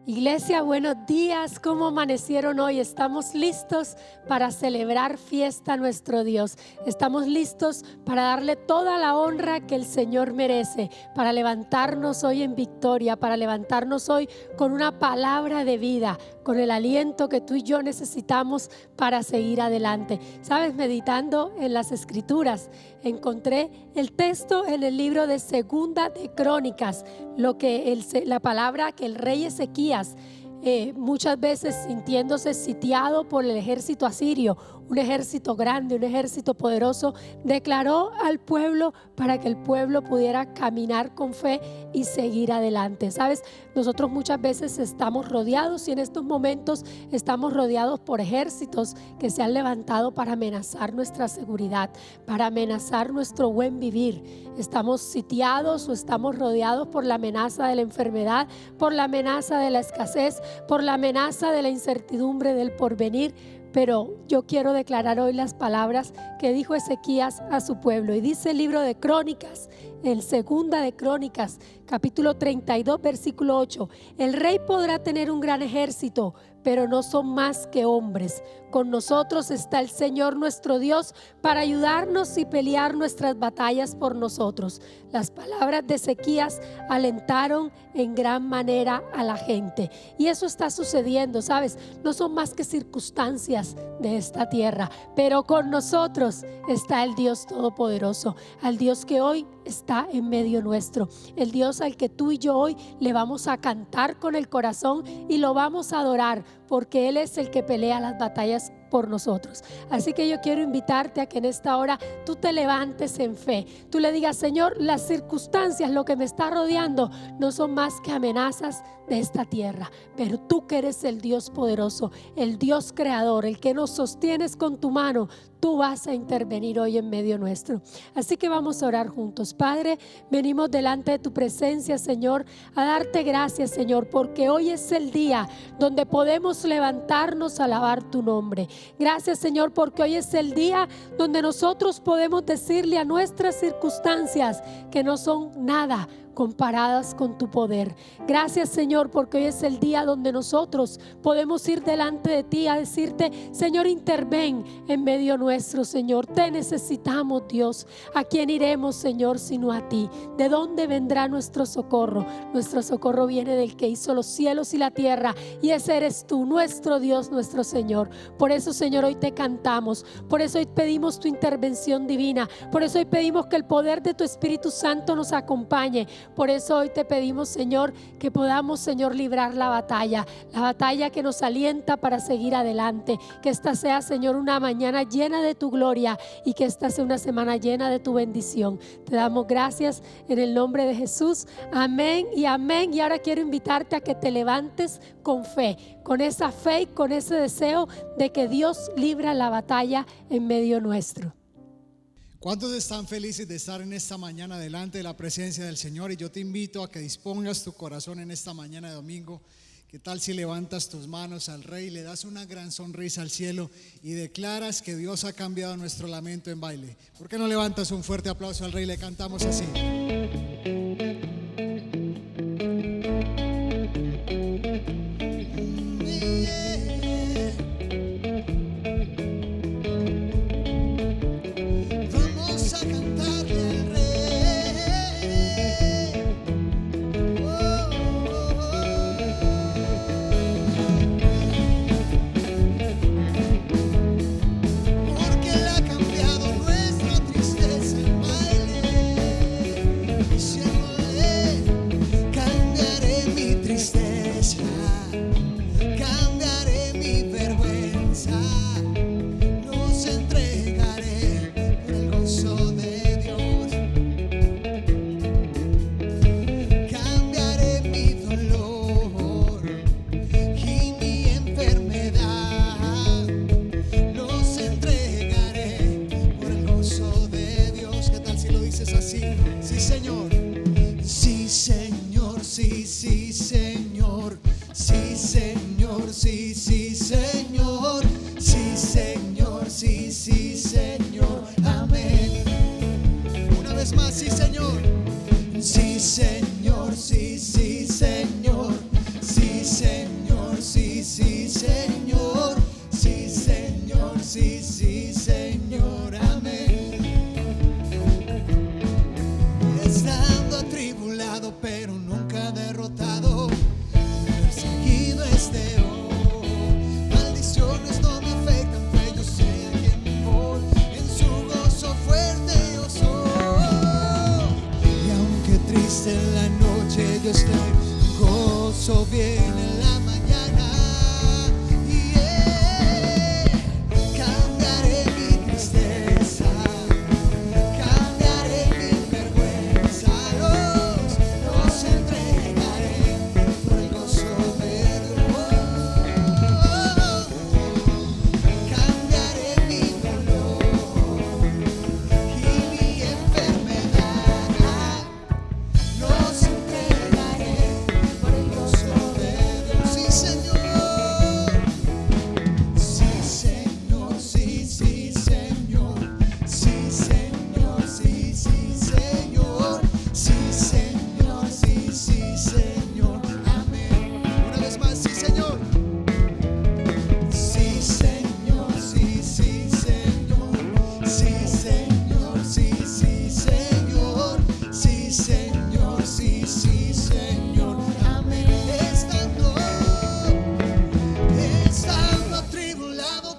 Iglesia, buenos días. ¿Cómo amanecieron hoy? Estamos listos para celebrar fiesta a nuestro Dios. Estamos listos para darle toda la honra que el Señor merece, para levantarnos hoy en victoria, para levantarnos hoy con una palabra de vida, con el aliento que tú y yo necesitamos para seguir adelante. Sabes, meditando en las Escrituras, encontré el texto en el libro de Segunda de Crónicas, la palabra que el rey Ezequías, muchas veces sintiéndose sitiado por el ejército asirio, un ejército grande, un ejército poderoso, declaró al pueblo para que el pueblo pudiera caminar con fe y seguir adelante. Sabes, nosotros muchas veces estamos rodeados y en estos momentos estamos rodeados por ejércitos que se han levantado para amenazar nuestra seguridad, para amenazar nuestro buen vivir. Estamos sitiados o estamos rodeados por la amenaza de la enfermedad, por la amenaza de la escasez, por la amenaza de la incertidumbre del porvenir. Pero yo quiero declarar hoy las palabras que dijo Ezequías a su pueblo. Y dice el libro de Crónicas, en Segunda de Crónicas, capítulo 32, versículo 8. El rey podrá tener un gran ejército, pero no son más que hombres. Con nosotros está el Señor nuestro Dios para ayudarnos y pelear nuestras batallas por nosotros. Las palabras de Ezequías alentaron en gran manera a la gente. Y eso está sucediendo, ¿sabes? No son más que circunstancias de esta tierra, pero con nosotros está el Dios Todopoderoso, al Dios que hoy está en medio nuestro, el Dios al que tú y yo hoy le vamos a cantar con el corazón y lo vamos a adorar, porque Él es el que pelea las batallas por nosotros. Así que yo quiero invitarte a que en esta hora tú te levantes en fe, tú le digas: Señor, las circunstancias, lo que me está rodeando no son más que amenazas de esta tierra, pero tú que eres el Dios poderoso, el Dios creador, el que nos sostienes con tu mano, tú vas a intervenir hoy en medio nuestro. Así que vamos a orar juntos. Padre, venimos delante de tu presencia, Señor, a darte gracias, Señor, porque hoy es el día donde podemos levantarnos a alabar tu nombre. Gracias, Señor, porque hoy es el día donde nosotros podemos decirle a nuestras circunstancias que no son nada comparadas con tu poder. Gracias, Señor, porque hoy es el día donde nosotros podemos ir delante de ti a decirte: Señor, interven en medio nuestro, Señor. Te necesitamos, Dios. ¿A quién iremos, Señor, sino a ti? ¿De dónde vendrá nuestro socorro? Nuestro socorro viene del que hizo los cielos y la tierra, y ese eres tú, nuestro Dios, nuestro Señor. Por eso, Señor, hoy te cantamos. Por eso hoy pedimos tu intervención divina. Por eso hoy pedimos que el poder de tu Espíritu Santo nos acompañe. Por eso hoy te pedimos, Señor, que podamos, Señor, librar la batalla que nos alienta para seguir adelante. Que esta sea, Señor, una mañana llena de tu gloria y que esta sea una semana llena de tu bendición. Te damos gracias en el nombre de Jesús. Amén y amén. Y ahora quiero invitarte a que te levantes con fe, con esa fe y con ese deseo de que Dios libra la batalla en medio nuestro. ¿Cuántos están felices de estar en esta mañana delante de la presencia del Señor? Y yo te invito a que dispongas tu corazón en esta mañana de domingo. ¿Qué tal si levantas tus manos al Rey, le das una gran sonrisa al cielo y declaras que Dios ha cambiado nuestro lamento en baile? ¿Por qué no levantas un fuerte aplauso al Rey y le cantamos así?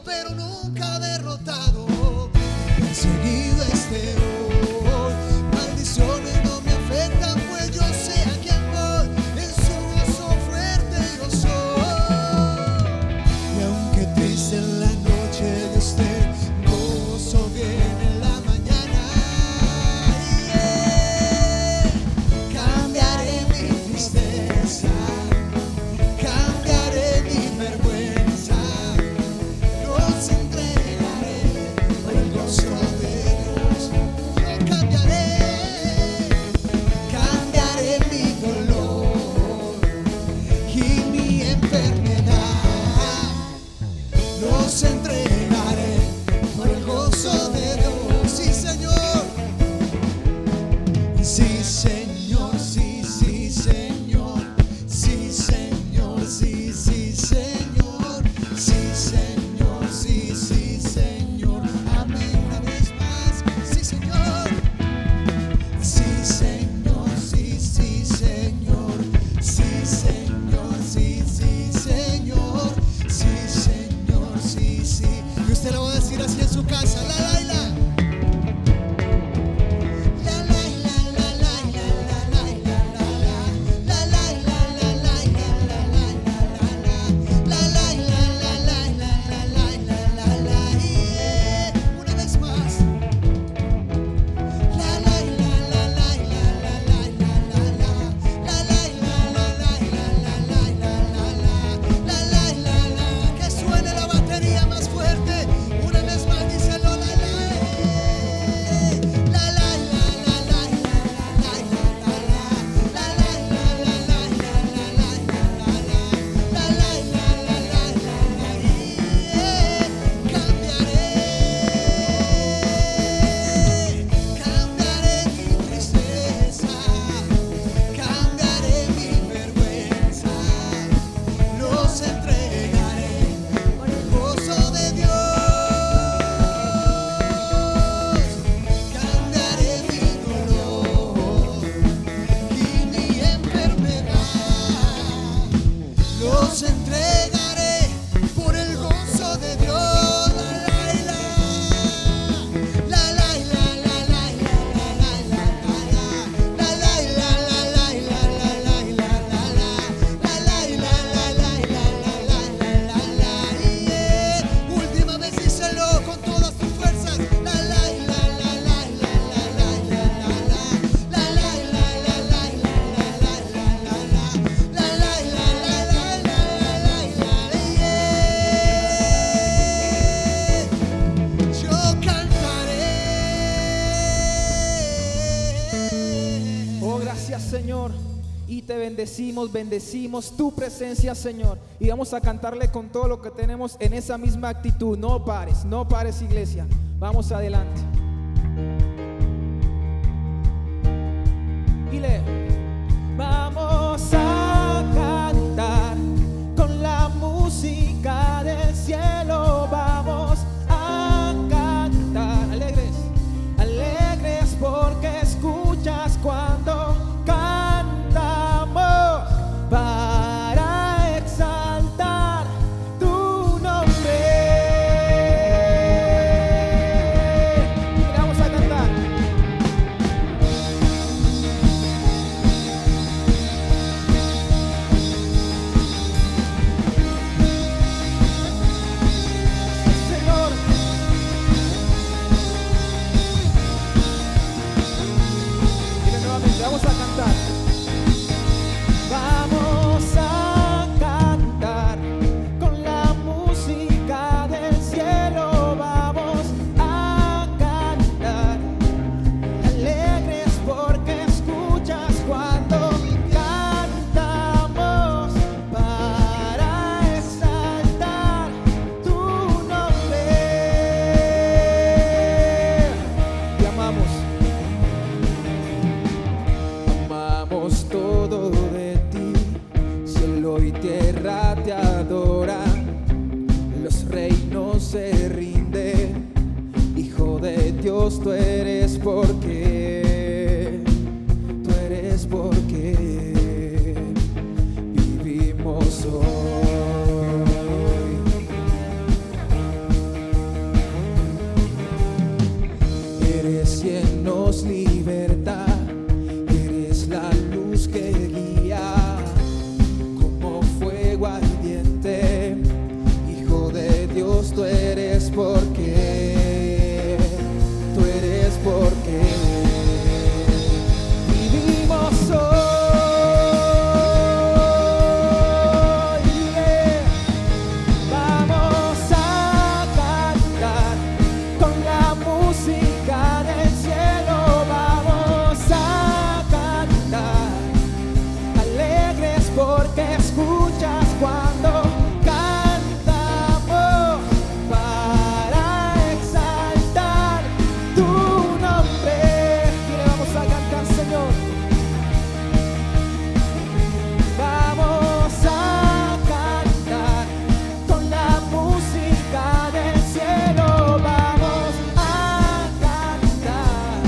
pero nunca derrotado. Perseguido esté hoy, maldiciones no me afectan, pues yo sé a quién voy. En su gozo fuerte yo soy. Y aunque triste en la noche de usted, gozo viene en la mañana. Cambiaré mi tristeza, cambiaré mi vergüenza, los entregaré por el gozo de Dios. Yo cambiaré, cambiaré mi dolor y mi enfermedad, los entregaré por el gozo de Dios. Sí, Señor. Sí, Señor, sí, sí, Señor. Sí, Señor, sí, sí, Señor. Sí, Señor, sí, sí, Señor. Amén. Una vez más. Sí, Señor. Sí, Señor, sí, sí, Señor. Sí, Señor, sí, sí, Señor. Sí, Señor, sí, sí. Y usted lo va a decir así en su casa. La, la, la. Una vez más. Que suene la batería más fuerte. Una vez más, díselo. Cambiaré mi tristeza, cambiaré mi vergüenza, los entregaré por el gozo de Dios. Cambiaré mi dolor y mi enfermedad, los entregaré por el gozo de Dios. Última vez díselo con todas tus fuerzas. Yo cantaré. Oh, gracias, Señor. Y te bendecimos, bendecimos tu presencia, Señor. Y vamos a cantarle con todo lo que tenemos en esa misma actitud. No pares, no pares, iglesia. Vamos adelante. Dile. Vamos a cantar con la música del cielo. Vamos a cantar alegres, alegres porque escuchas cuando cantamos para exaltar tu nombre. Y vamos a cantar. Señor, dile nuevamente, vamos a cantar. Vamos a cantar con la música del cielo. Vamos a cantar alegres porque escuchas cuando cantamos para exaltar tu nombre. Te amamos. Amamos todo de ti, cielo y tierra te adoran, los reinos se rinden, Hijo de Dios tú eres porque vivimos hoy. eres porque, tú eres porque vivimos hoy. Vamos a cantar con la música del cielo, vamos a cantar alegres porque escuchas cuando cantamos para exaltar tu nombre. Y le vamos a cantar, Señor. Vamos a cantar con la música del cielo, vamos a cantar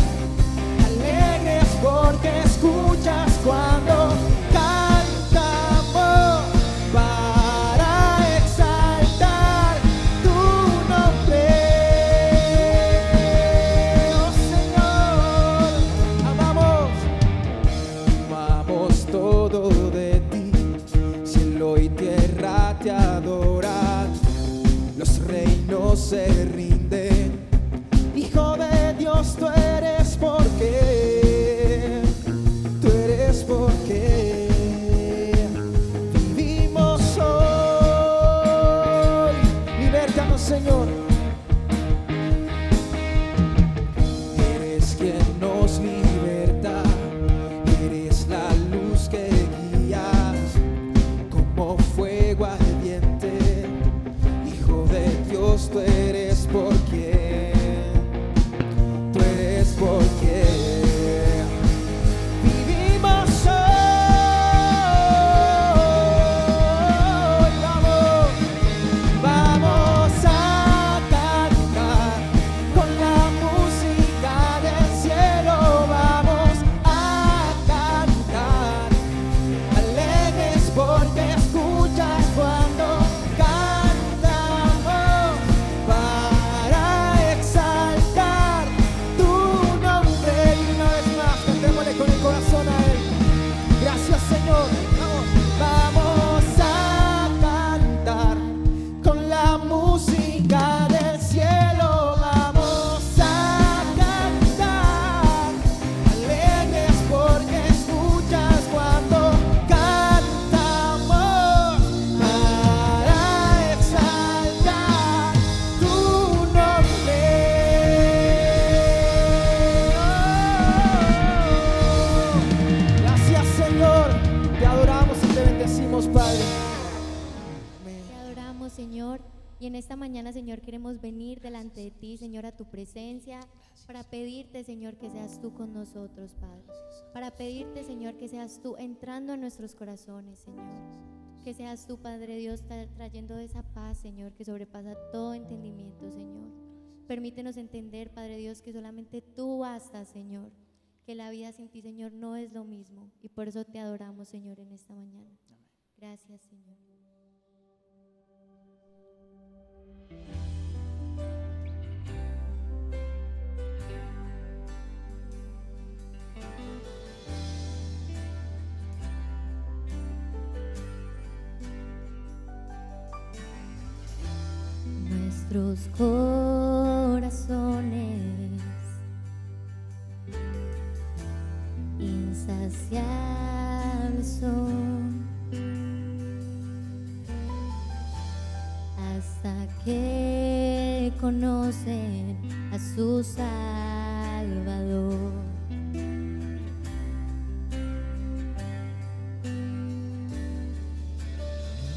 alegres porque escuchas cuando cantamos para exaltar tu nombre. Oh Señor, amamos todo de ti, cielo y tierra te adoran, los reinos se rinden. Hijo de Dios, tú eres porque, tú eres porque vivimos hoy. Libértanos, Señor. Eres quien nos liberta, eres la luz que guía como fuego ardiente. Hijo de Dios, tú eres porque, tú eres porque vivimos hoy. Vamos a cantar con la música del cielo, vamos a cantar alegres porque escuchas cuando cantamos para exaltar tu nombre. Y una vez más, cantémosle con el corazón a Él. Gracias, Señor. Vamos a cantar con la música del cielo, vamos a cantar alegres porque escuchas cuando cantamos para exaltar tu nombre. Gracias, Señor, te adoramos y te bendecimos, Padre. Te adoramos, Señor, y en esta mañana, Señor, queremos venir delante de ti, Señor, a tu presencia, para pedirte, Señor, que seas tú con nosotros, Padre, para pedirte, Señor, que seas tú entrando en nuestros corazones, Señor, que seas tú, Padre Dios, trayendo esa paz, Señor, que sobrepasa todo entendimiento, Señor. Permítenos entender, Padre Dios, que solamente tú bastas, Señor, que la vida sin ti, Señor, no es lo mismo, y por eso te adoramos, Señor, en esta mañana. Gracias, Señor. Nuestros corazones insaciables son hasta que conocen a su Salvador.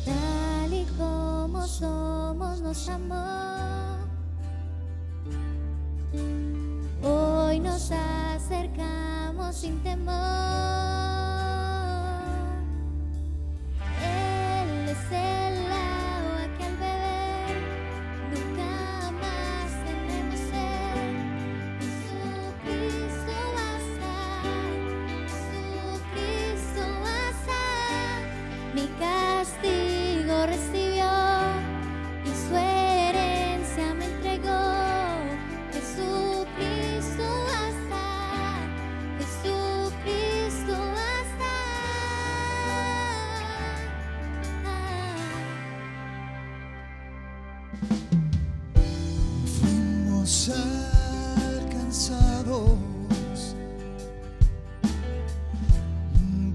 Tal y como somos nos amó, hoy nos acercamos sin temor. Él es el agua que al beber nunca más tendremos sed. Jesucristo basta, Jesucristo basta. Mi castigo recibió y su herencia me entregó. Jesucristo basta, Jesucristo los alcanzados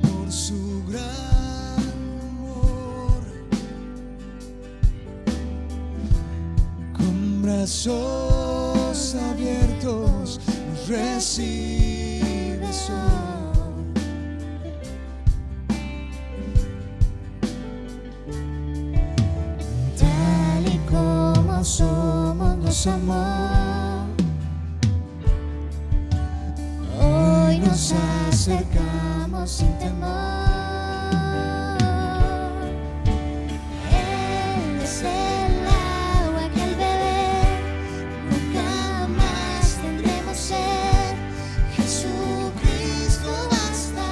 por su gran amor, con brazos abiertos nos recibes hoy. Tal y como somos nos amó, hoy nos acercamos sin temor. Él es el agua que al beber nunca más tendremos sed. Jesucristo basta,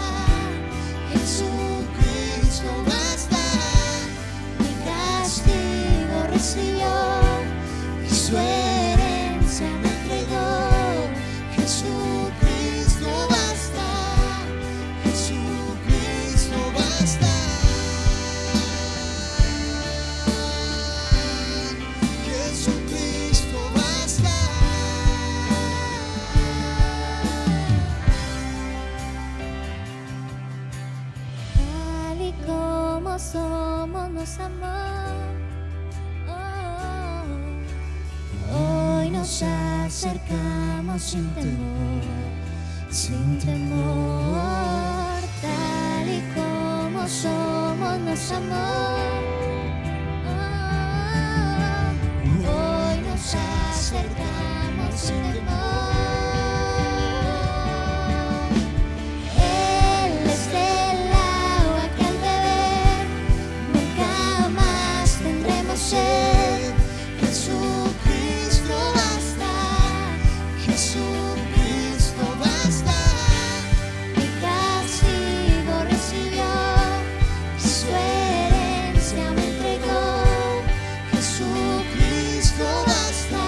Jesucristo basta. Mi castigo recibió y su herencia me entregó. Jesucristo basta, Jesucristo basta. Jesucristo basta. Tal y como somos nos amó, hoy nos acercamos sin temor, sin temor. Tal y como somos nos amó, hoy nos acercamos sin temor. Él es el agua que al beber nunca más tendremos sed. Jesucristo basta, Jesucristo basta. Mi castigo recibió y su herencia me entregó. Jesucristo basta,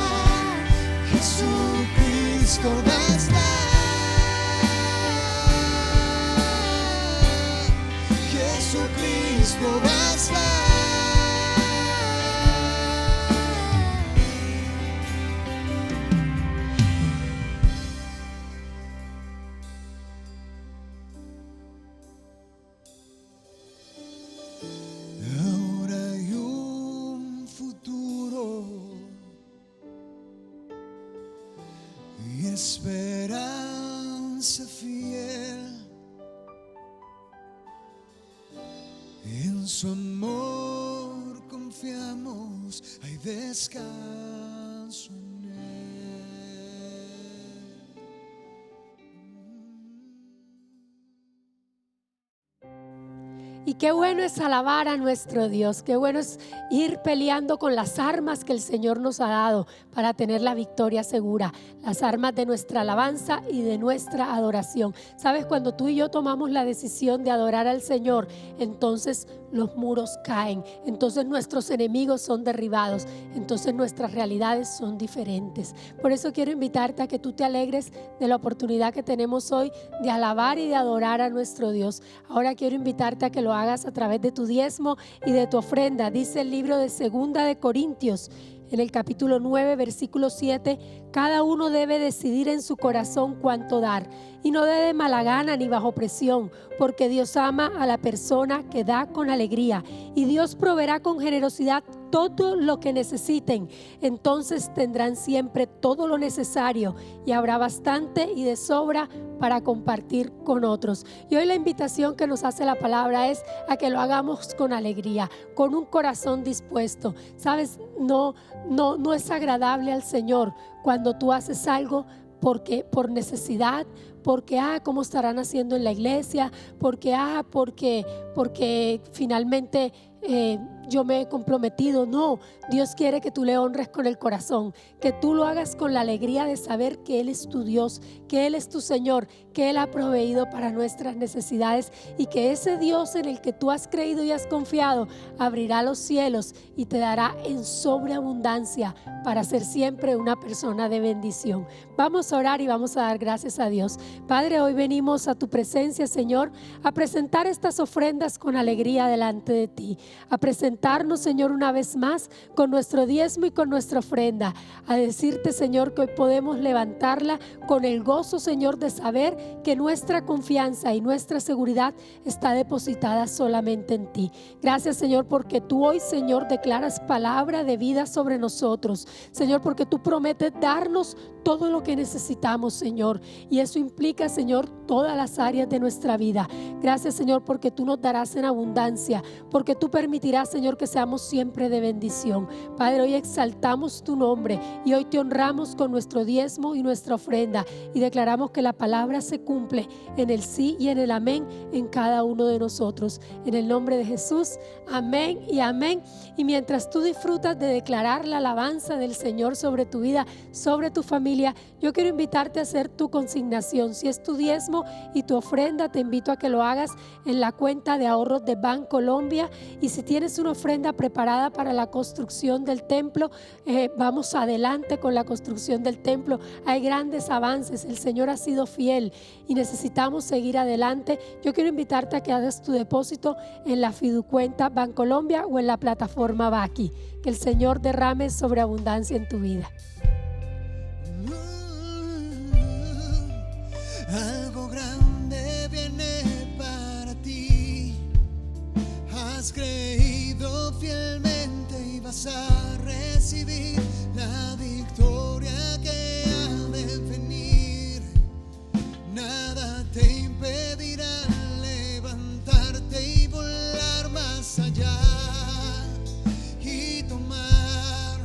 Jesucristo basta. Jesucristo basta. Ahora hay un futuro y esperanza fiel. En su amor confiamos, hay descanso en él. Y qué bueno es alabar a nuestro Dios, qué bueno es ir peleando con las armas que el Señor nos ha dado para tener la victoria segura, las armas de nuestra alabanza y de nuestra adoración. Sabes, cuando tú y yo tomamos la decisión de adorar al Señor, entonces los muros caen, entonces nuestros enemigos son derribados, entonces nuestras realidades son diferentes. Por eso quiero invitarte a que tú te alegres de la oportunidad que tenemos hoy de alabar y de adorar a nuestro Dios. Ahora quiero invitarte a que lo hagas a través de tu diezmo y de tu ofrenda. Dice el libro de 2 de Corintios, en el capítulo 9, versículo 7, cada uno debe decidir en su corazón cuánto dar, y no dé de mala gana ni bajo presión, porque Dios ama a la persona que da con alegría, y Dios proveerá con generosidad todo lo que necesiten. Entonces tendrán siempre todo lo necesario y habrá bastante y de sobra para compartir con otros. Y hoy la invitación que nos hace la palabra es a que lo hagamos con alegría, con un corazón dispuesto. Sabes, no es agradable al Señor cuando tú haces algo porque por necesidad, porque cómo estarán haciendo en la iglesia, porque finalmente yo me he comprometido. No, Dios quiere que tú le honres con el corazón, que tú lo hagas con la alegría de saber que Él es tu Dios, que Él es tu Señor, que Él ha proveído para nuestras necesidades, y que ese Dios en el que tú has creído y has confiado abrirá los cielos y te dará en sobreabundancia para ser siempre una persona de bendición. Vamos a orar y vamos a dar gracias a Dios. Padre, hoy venimos a tu presencia, Señor, a presentar estas ofrendas con alegría delante de ti, a presentar presentarnos, Señor, una vez más con nuestro diezmo y con nuestra ofrenda, a decirte, Señor, que hoy podemos levantarla con el gozo, Señor, de saber que nuestra confianza y nuestra seguridad está depositada solamente en ti. Gracias, Señor, porque tú hoy, Señor, declaras palabra de vida sobre nosotros, Señor, porque tú prometes darnos todo lo que necesitamos, Señor, y eso implica, Señor, todas las áreas de nuestra vida. Gracias, Señor, porque tú nos darás en abundancia, porque tú permitirás, Señor, que seamos siempre de bendición. Padre, hoy exaltamos tu nombre y hoy te honramos con nuestro diezmo y nuestra ofrenda, y declaramos que la palabra se cumple en el sí y en el amén en cada uno de nosotros. En el nombre de Jesús, amén y amén. Y mientras tú disfrutas de declarar la alabanza del Señor sobre tu vida, sobre tu familia, yo quiero invitarte a hacer tu consignación. Si es tu diezmo y tu ofrenda, te invito a que lo hagas en la cuenta de ahorros de Bancolombia. Y si tienes una ofrenda preparada para la construcción del templo, vamos adelante con la construcción del templo. Hay grandes avances, el Señor ha sido fiel y necesitamos seguir adelante. Yo quiero invitarte a que hagas tu depósito en la fiducuenta Bancolombia o en la plataforma Baki. Que el Señor derrame sobreabundancia en tu vida. Algo grande viene para ti. Has creído fielmente y vas a recibir la victoria que ha de venir. Nada te impedirá levantarte y volar más allá y tomar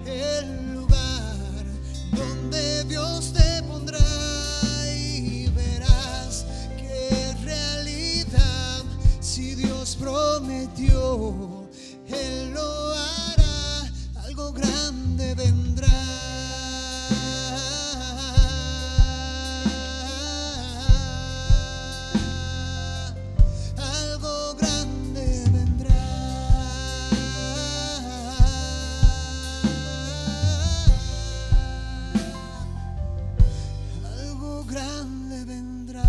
el lugar donde Dios te pondrá. Prometió, Él lo hará, algo grande vendrá. Algo grande vendrá. Algo grande vendrá.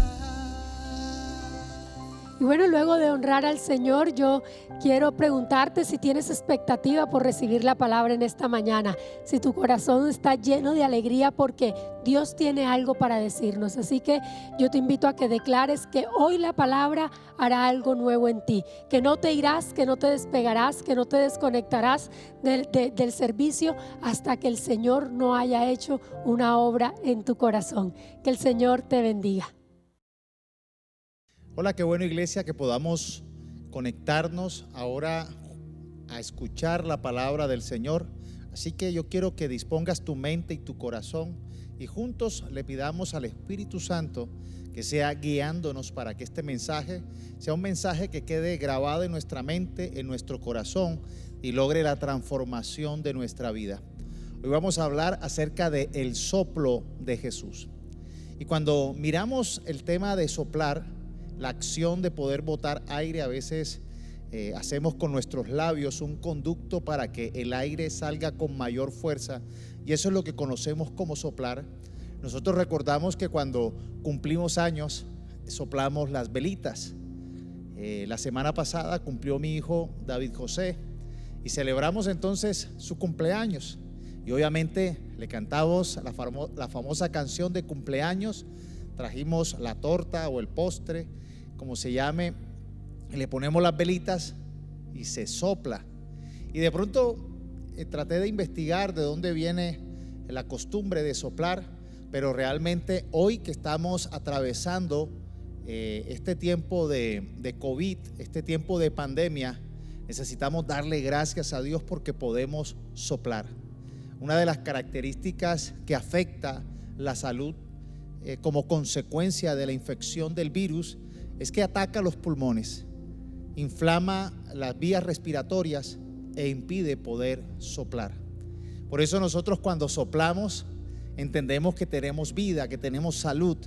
Y bueno, luego de honrar al Señor, yo quiero preguntarte si tienes expectativa por recibir la palabra en esta mañana, si tu corazón está lleno de alegría porque Dios tiene algo para decirnos. Así que yo te invito a que declares que hoy la palabra hará algo nuevo en ti, que no te irás, que no te despegarás, que no te desconectarás del servicio hasta que el Señor no haya hecho una obra en tu corazón. Que el Señor te bendiga. Hola, qué bueno, iglesia, que podamos conectarnos ahora a escuchar la palabra del Señor. Así que yo quiero que dispongas tu mente y tu corazón y juntos le pidamos al Espíritu Santo que sea guiándonos para que este mensaje sea un mensaje que quede grabado en nuestra mente, en nuestro corazón y logre la transformación de nuestra vida. Hoy vamos a hablar acerca del soplo de Jesús. Y cuando miramos el tema de soplar, la acción de poder botar aire, a veces hacemos con nuestros labios un conducto para que el aire salga con mayor fuerza, y eso es lo que conocemos como soplar. Nosotros recordamos que cuando cumplimos años soplamos las velitas. La semana pasada cumplió mi hijo David José y celebramos entonces su cumpleaños, y obviamente le cantamos la famosa canción de cumpleaños. Trajimos la torta o el postre, como se llame, y le ponemos las velitas y se sopla. Y de pronto traté de investigar de dónde viene la costumbre de soplar, pero realmente hoy que estamos atravesando este tiempo de COVID, este tiempo de pandemia, necesitamos darle gracias a Dios porque podemos soplar. Una de las características que afecta la salud como consecuencia de la infección del virus es que ataca los pulmones, inflama las vías respiratorias e impide poder soplar. Por eso nosotros cuando soplamos entendemos que tenemos vida, que tenemos salud,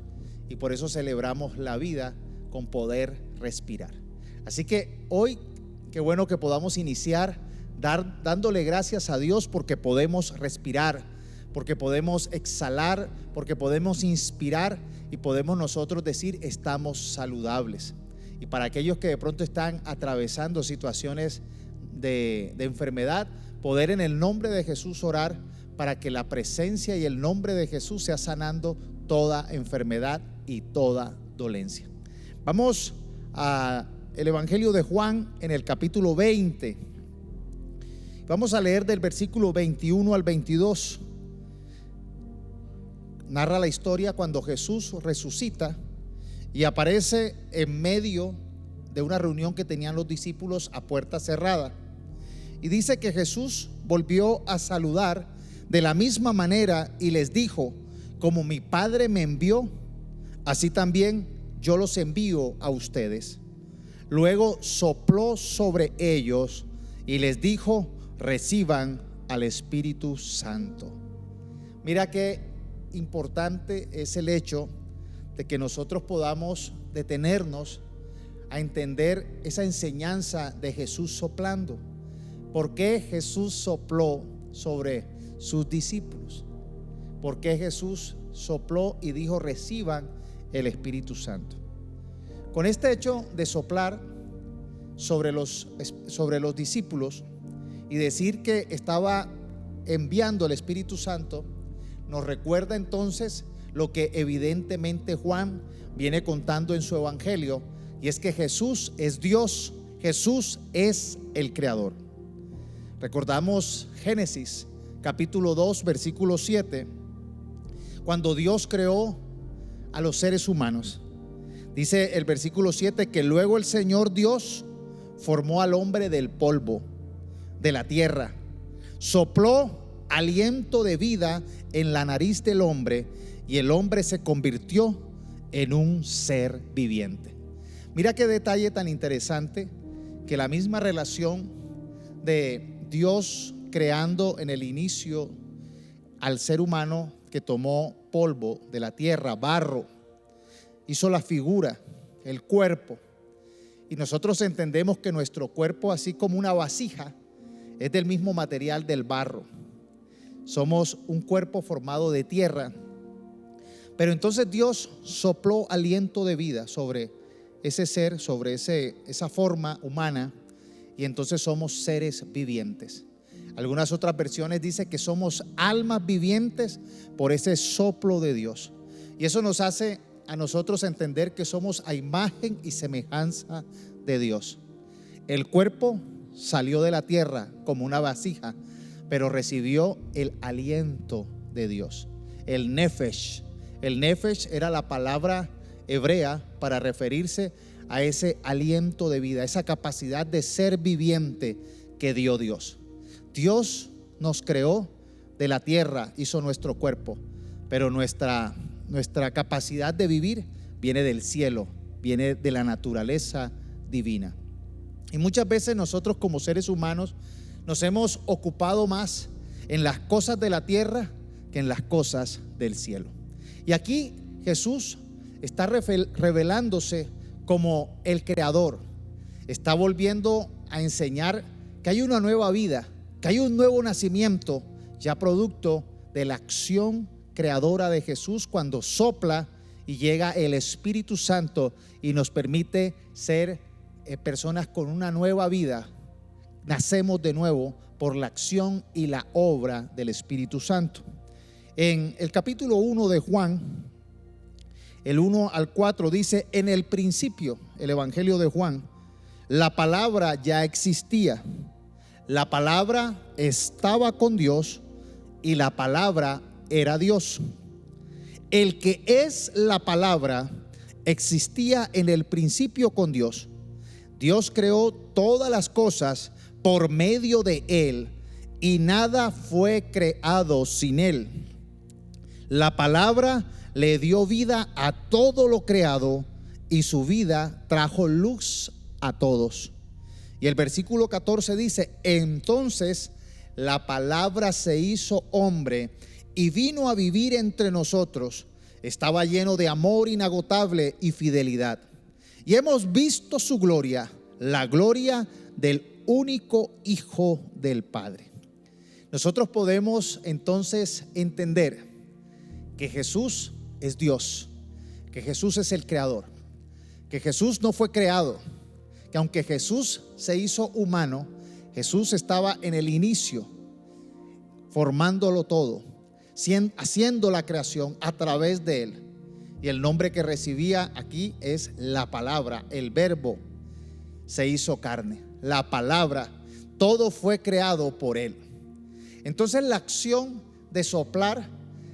y por eso celebramos la vida con poder respirar. Así que hoy, qué bueno que podamos iniciar dándole gracias a Dios porque podemos respirar, porque podemos exhalar, porque podemos inspirar y podemos nosotros decir estamos saludables. Y para aquellos que de pronto están atravesando situaciones de enfermedad, poder en el nombre de Jesús orar para que la presencia y el nombre de Jesús sea sanando toda enfermedad y toda dolencia. Vamos a el Evangelio de Juan en el capítulo 20. Vamos a leer del versículo 21 al 22. Narra la historia cuando Jesús resucita y aparece en medio de una reunión que tenían los discípulos a puerta cerrada. Y dice que Jesús volvió a saludar de la misma manera y les dijo: como mi Padre me envió, así también yo los envío a ustedes. Luego sopló sobre ellos y les dijo: reciban al Espíritu Santo. Mira qué importante es el hecho de que nosotros podamos detenernos a entender esa enseñanza de Jesús soplando. ¿Por qué Jesús sopló sobre sus discípulos? ¿Por qué Jesús sopló y dijo: reciban el Espíritu Santo? Con este hecho de soplar sobre los discípulos y decir que estaba enviando el Espíritu Santo, nos recuerda entonces lo que evidentemente Juan viene contando en su evangelio, y es que Jesús es Dios, Jesús es el Creador. Recordamos Génesis capítulo 2 versículo 7, cuando Dios creó a los seres humanos. Dice el versículo 7 que luego el Señor Dios formó al hombre del polvo de la tierra, sopló aliento de vida en la nariz del hombre y el hombre se convirtió en un ser viviente. Mira qué detalle tan interesante, que la misma relación de Dios creando en el inicio al ser humano, que tomó polvo de la tierra, barro, hizo la figura, el cuerpo, y nosotros entendemos que nuestro cuerpo, así como una vasija, es del mismo material del barro. Somos un cuerpo formado de tierra. Pero entonces Dios sopló aliento de vida sobre ese ser, sobre esa forma humana, y entonces somos seres vivientes. Algunas otras versiones dicen que somos almas vivientes por ese soplo de Dios. Y eso nos hace a nosotros entender que somos a imagen y semejanza de Dios. El cuerpo salió de la tierra como una vasija, pero recibió el aliento de Dios, el nefesh. El nefesh era la palabra hebrea para referirse a ese aliento de vida, esa capacidad de ser viviente que dio Dios. Dios nos creó de la tierra, hizo nuestro cuerpo, pero nuestra capacidad de vivir viene del cielo, viene de la naturaleza divina. Y muchas veces nosotros como seres humanos nos hemos ocupado más en las cosas de la tierra que en las cosas del cielo. Y aquí Jesús está revelándose como el creador. Está volviendo a enseñar que hay una nueva vida, que hay un nuevo nacimiento, ya producto de la acción creadora de Jesús cuando sopla y llega el Espíritu Santo y nos permite ser personas con una nueva vida. Nacemos de nuevo por la acción y la obra del Espíritu Santo. En el capítulo 1 de Juan, el 1 al 4 dice: en el principio, el Evangelio de Juan, la palabra ya existía. La palabra estaba con Dios y la palabra era Dios. El que es la palabra existía en el principio con Dios. Dios creó todas las cosas por medio de Él y nada fue creado sin Él. La palabra le dio vida a todo lo creado y su vida trajo luz a todos. Y el versículo 14 dice: entonces la palabra se hizo hombre y vino a vivir entre nosotros. Estaba lleno de amor inagotable y fidelidad. Y hemos visto su gloria, la gloria del único Hijo del Padre. Nosotros podemos entonces entender que Jesús es Dios, que Jesús es el creador, que Jesús no fue creado, que aunque Jesús se hizo humano, Jesús estaba en el inicio, formándolo todo, haciendo la creación a través de él. Y el nombre que recibía aquí es la palabra, el verbo se hizo carne, la palabra, todo fue creado por él. Entonces la acción de soplar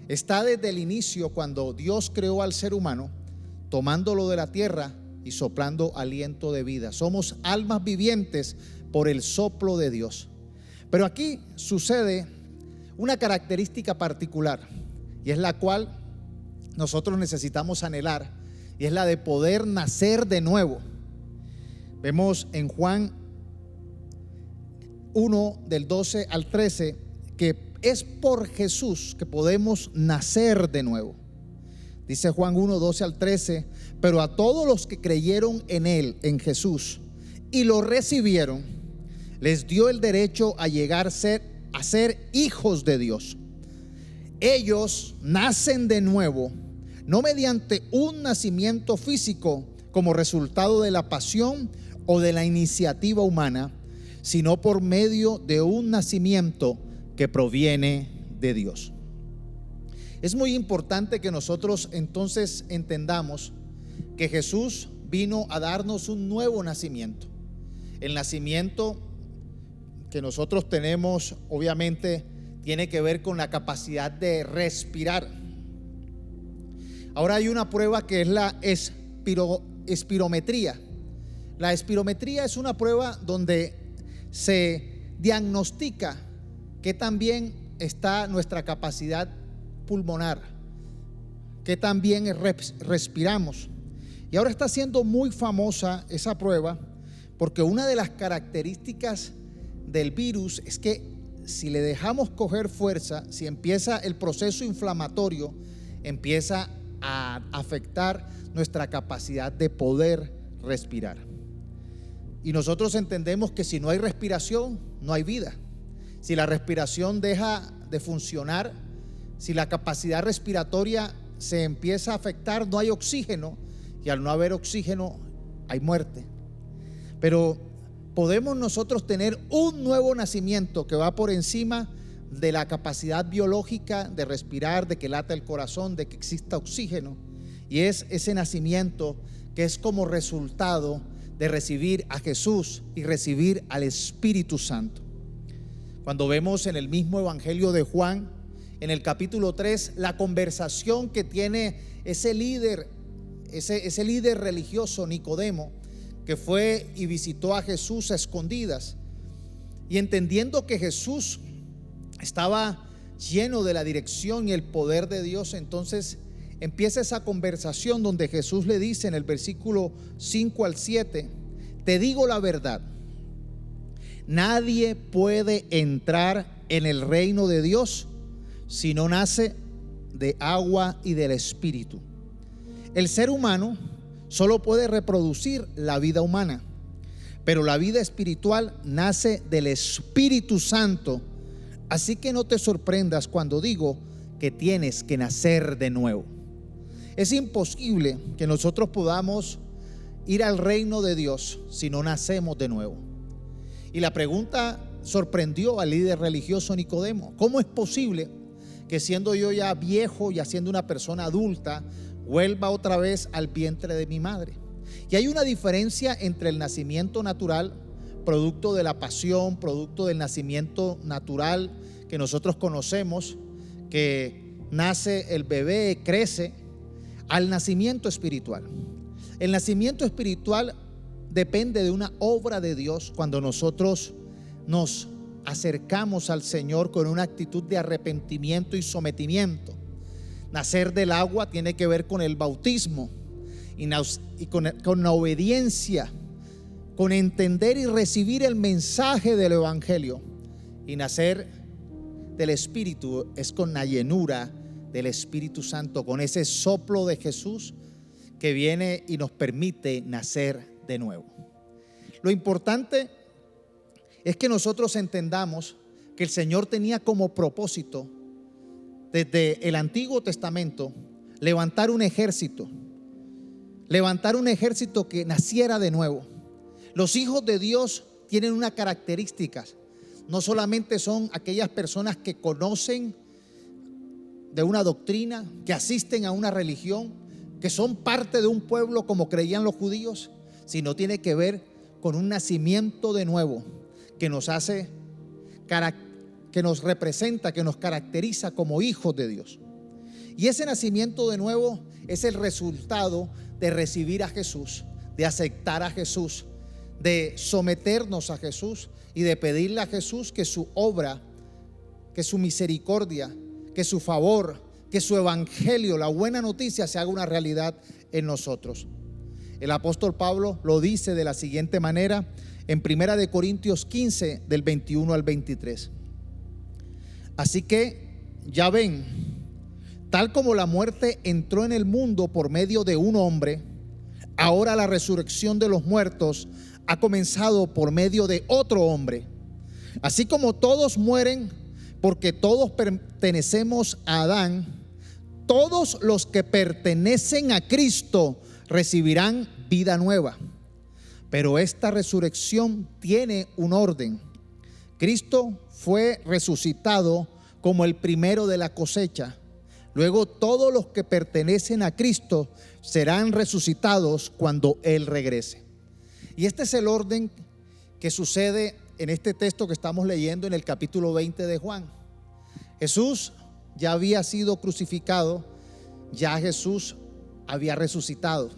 está desde el inicio, cuando Dios creó al ser humano, tomándolo de la tierra y soplando aliento de vida. Somos almas vivientes por el soplo de Dios. Pero aquí sucede una característica particular, y es la cual nosotros necesitamos anhelar, y es la de poder nacer de nuevo. Vemos en Juan 1 del 12 al 13 que es por Jesús que podemos nacer de nuevo. Dice Juan 1, 12 al 13: pero a todos los que creyeron en él, en Jesús, y lo recibieron, les dio el derecho a llegar a ser hijos de Dios. Ellos nacen de nuevo, no mediante un nacimiento físico como resultado de la pasión o de la iniciativa humana, sino por medio de un nacimiento que proviene de Dios. Es muy importante que nosotros entonces entendamos que Jesús vino a darnos un nuevo nacimiento. El nacimiento que nosotros tenemos, obviamente, tiene que ver con la capacidad de respirar. Ahora hay una prueba que es la espirometría. La espirometría es una prueba donde se diagnostica que también está nuestra capacidad pulmonar, que también respiramos. Y ahora está siendo muy famosa esa prueba, porque una de las características del virus es que si le dejamos coger fuerza, si empieza el proceso inflamatorio, empieza a afectar nuestra capacidad de poder respirar. Y nosotros entendemos que si no hay respiración, no hay vida. Si la respiración deja de funcionar, si la capacidad respiratoria se empieza a afectar, no hay oxígeno, y al no haber oxígeno hay muerte. Pero podemos nosotros tener un nuevo nacimiento que va por encima de la capacidad biológica de respirar, de que lata el corazón, de que exista oxígeno, y es ese nacimiento que es como resultado de recibir a Jesús y recibir al Espíritu Santo. Cuando vemos en el mismo Evangelio de Juan, en el capítulo 3, la conversación que tiene ese líder religioso, Nicodemo, que fue y visitó a Jesús a escondidas, y entendiendo que Jesús estaba lleno de la dirección y el poder de Dios, entonces empieza esa conversación donde Jesús le dice en el versículo 5 al 7: te digo la verdad, nadie puede entrar en el reino de Dios si no nace de agua y del Espíritu. El ser humano solo puede reproducir la vida humana, pero la vida espiritual nace del Espíritu Santo. Así que no te sorprendas cuando digo que tienes que nacer de nuevo. Es imposible que nosotros podamos ir al reino de Dios si no nacemos de nuevo. Y la pregunta sorprendió al líder religioso Nicodemo: ¿cómo es posible que siendo yo ya viejo y siendo una persona adulta vuelva otra vez al vientre de mi madre? Y hay una diferencia entre el nacimiento natural, producto de la pasión, producto del nacimiento natural que nosotros conocemos, que nace el bebé, crece, al nacimiento espiritual. El nacimiento espiritual depende de una obra de Dios cuando nosotros nos acercamos al Señor con una actitud de arrepentimiento y sometimiento. Nacer del agua tiene que ver con el bautismo y con la obediencia, con entender y recibir el mensaje del Evangelio. Y nacer del Espíritu es con la llenura del Espíritu Santo, con ese soplo de Jesús que viene y nos permite nacer de nuevo. Lo importante es que nosotros entendamos que el Señor tenía como propósito desde el Antiguo Testamento levantar un ejército que naciera de nuevo. Los hijos de Dios tienen una característica. No solamente son aquellas personas que conocen de una doctrina, que asisten a una religión, que son parte de un pueblo como creían los judíos, sino tiene que ver con un nacimiento de nuevo que nos hace, que nos representa, que nos caracteriza como hijos de Dios. Y ese nacimiento de nuevo es el resultado de recibir a Jesús, de aceptar a Jesús, de someternos a Jesús y de pedirle a Jesús que su obra, que su misericordia, que su favor, que su evangelio, la buena noticia, se haga una realidad en nosotros. El apóstol Pablo lo dice de la siguiente manera en 1 Corintios 15 del 21 al 23. Así que ya ven, tal como la muerte entró en el mundo por medio de un hombre, ahora la resurrección de los muertos ha comenzado por medio de otro hombre. Así como todos mueren porque todos pertenecemos a Adán, todos los que pertenecen a Cristo recibirán vida nueva. Pero esta resurrección tiene un orden. Cristo fue resucitado como el primero de la cosecha. Luego todos los que pertenecen a Cristo serán resucitados cuando Él regrese. Y este es el orden que sucede en este texto que estamos leyendo en el capítulo 20 de Juan. Jesús ya había sido crucificado, ya Jesús había resucitado.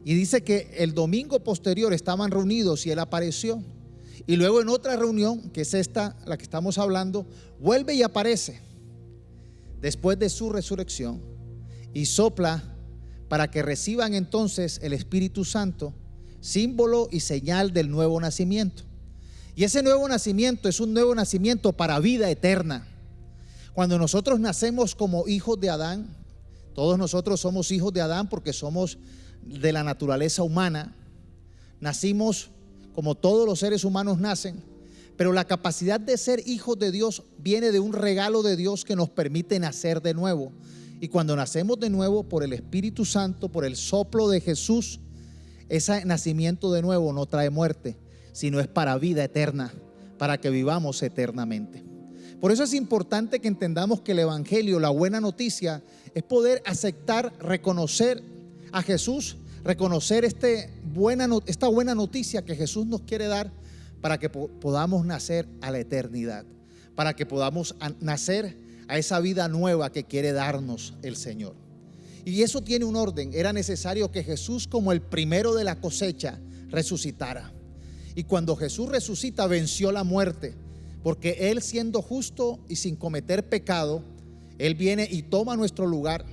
Y dice que el domingo posterior estaban reunidos y Él apareció. Y luego en otra reunión, que es esta, la que estamos hablando, vuelve y aparece después de su resurrección y sopla para que reciban entonces el Espíritu Santo, símbolo y señal del nuevo nacimiento. Y ese nuevo nacimiento es un nuevo nacimiento para vida eterna. Cuando nosotros nacemos como hijos de Adán, todos nosotros somos hijos de Adán porque somos de la naturaleza humana, nacimos como todos los seres humanos nacen, pero la capacidad de ser hijos de Dios viene de un regalo de Dios que nos permite nacer de nuevo. Y cuando nacemos de nuevo por el Espíritu Santo, por el soplo de Jesús, ese nacimiento de nuevo no trae muerte, sino es para vida eterna, para que vivamos eternamente. Por eso es importante que entendamos que el Evangelio, la buena noticia, es poder aceptar, reconocer a Jesús, reconocer esta buena noticia que Jesús nos quiere dar para que podamos nacer a la eternidad, para que podamos nacer a esa vida nueva que quiere darnos el Señor. Y eso tiene un orden. Era necesario que Jesús, como el primero de la cosecha, resucitara. Y cuando Jesús resucita, venció la muerte, porque Él, siendo justo y sin cometer pecado, Él viene y toma nuestro lugar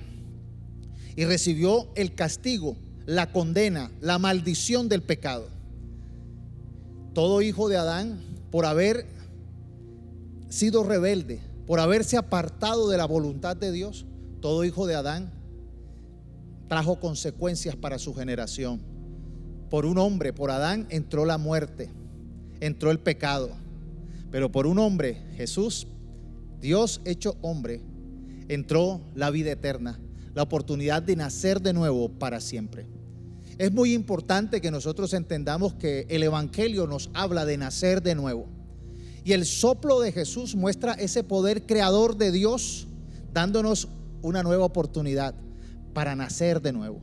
y recibió el castigo, la condena, la maldición del pecado. Todo hijo de Adán, por haber sido rebelde, por haberse apartado de la voluntad de Dios, todo hijo de Adán trajo consecuencias para su generación. Por un hombre, por Adán, entró la muerte, entró el pecado. Pero por un hombre, Jesús, Dios hecho hombre, entró la vida eterna, la oportunidad de nacer de nuevo para siempre. Es muy importante que nosotros entendamos que el Evangelio nos habla de nacer de nuevo. Y el soplo de Jesús muestra ese poder creador de Dios, dándonos una nueva oportunidad para nacer de nuevo.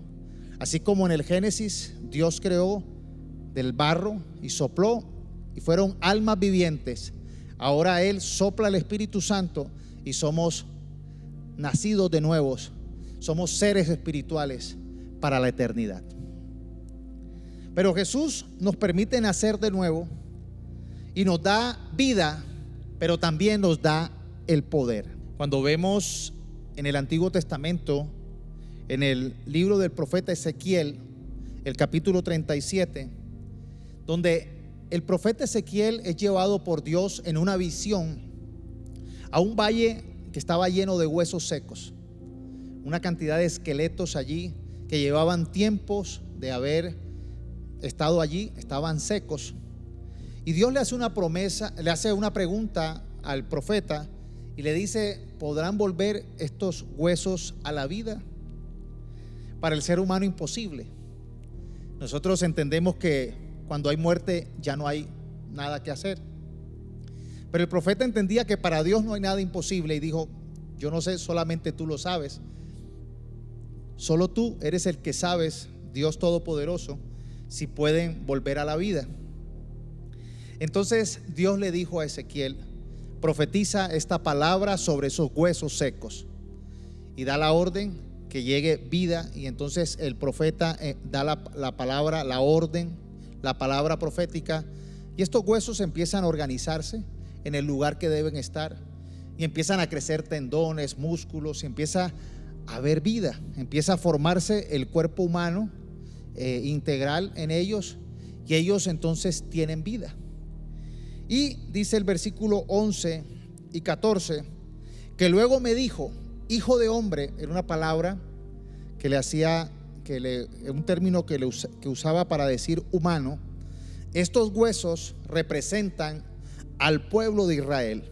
Así como en el Génesis Dios creó del barro y sopló y fueron almas vivientes, ahora Él sopla el Espíritu Santo y somos nacidos de nuevos, somos seres espirituales para la eternidad. Pero Jesús nos permite nacer de nuevo y nos da vida, pero también nos da el poder. Cuando vemos en el Antiguo Testamento, en el libro del profeta Ezequiel, el capítulo 37, donde el profeta Ezequiel es llevado por Dios en una visión a un valle que estaba lleno de huesos secos, una cantidad de esqueletos allí que llevaban tiempos de haber estado allí, estaban secos. Y Dios le hace una promesa, le hace una pregunta al profeta y le dice: ¿podrán volver estos huesos a la vida? Para el ser humano imposible. Nosotros entendemos que cuando hay muerte ya no hay nada que hacer. Pero el profeta entendía que para Dios no hay nada imposible y dijo: yo no sé, solamente tú lo sabes. Solo tú eres el que sabes, Dios Todopoderoso, si pueden volver a la vida. Entonces Dios le dijo a Ezequiel: profetiza esta palabra sobre esos huesos secos y da la orden que llegue vida. Y entonces el profeta da la palabra, la orden, la palabra profética, y estos huesos empiezan a organizarse en el lugar que deben estar y empiezan a crecer tendones, músculos, y empieza a haber vida, empieza a formarse el cuerpo humano integral en ellos, y ellos entonces tienen vida. Y dice el versículo 11 y 14 que luego me dijo: hijo de hombre, era una palabra que le hacía, un término que usaba para decir humano. Estos huesos representan al pueblo de Israel.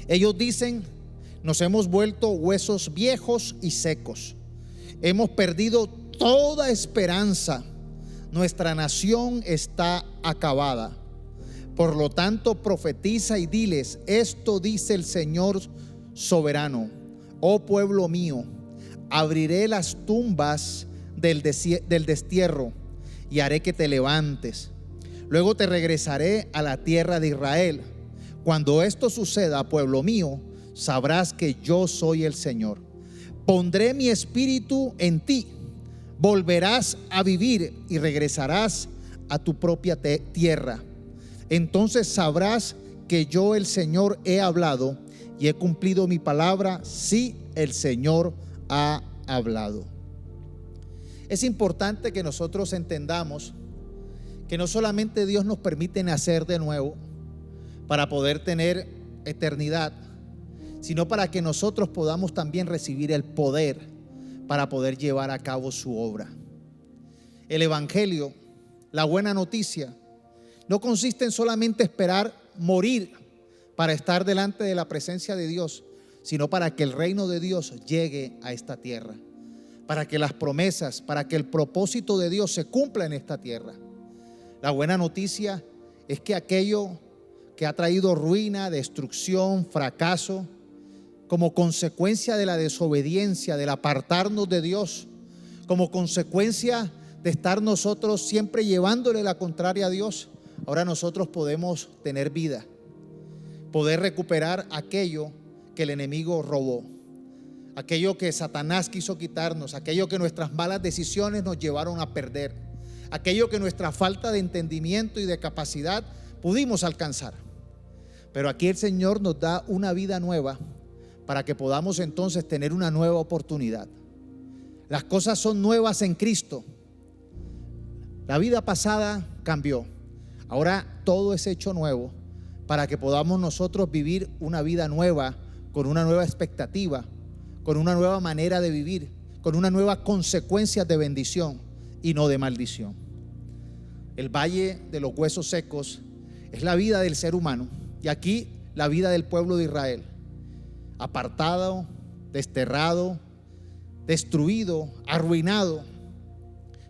Ellos dicen: nos hemos vuelto huesos viejos y secos, hemos perdido toda esperanza, nuestra nación está acabada. Por lo tanto, profetiza y diles: esto dice el Señor soberano, oh pueblo mío, abriré las tumbas del destierro y haré que te levantes. Luego te regresaré a la tierra de Israel. Cuando esto suceda, pueblo mío, sabrás que yo soy el Señor. Pondré mi espíritu en ti, volverás a vivir y regresarás a tu propia tierra. Entonces sabrás que yo, el Señor, he hablado y he cumplido mi palabra. Sí, el Señor ha hablado. Es importante que nosotros entendamos que no solamente Dios nos permite nacer de nuevo para poder tener eternidad, sino para que nosotros podamos también recibir el poder para poder llevar a cabo su obra. El Evangelio, la buena noticia, no consiste en solamente esperar morir para estar delante de la presencia de Dios, sino para que el reino de Dios llegue a esta tierra, para que las promesas, para que el propósito de Dios se cumpla en esta tierra. La buena noticia es que aquello que ha traído ruina, destrucción, fracaso, como consecuencia de la desobediencia, del apartarnos de Dios, como consecuencia de estar nosotros siempre llevándole la contraria a Dios, ahora nosotros podemos tener vida, poder recuperar aquello que el enemigo robó, aquello que Satanás quiso quitarnos, aquello que nuestras malas decisiones nos llevaron a perder, aquello que nuestra falta de entendimiento y de capacidad pudimos alcanzar. Pero aquí el Señor nos da una vida nueva para que podamos entonces tener una nueva oportunidad. Las cosas son nuevas en Cristo. La vida pasada cambió. Ahora todo es hecho nuevo para que podamos nosotros vivir una vida nueva, con una nueva expectativa, con una nueva manera de vivir, con una nueva consecuencia de bendición y no de maldición. El valle de los huesos secos es la vida del ser humano, y aquí la vida del pueblo de Israel, apartado, desterrado, destruido, arruinado,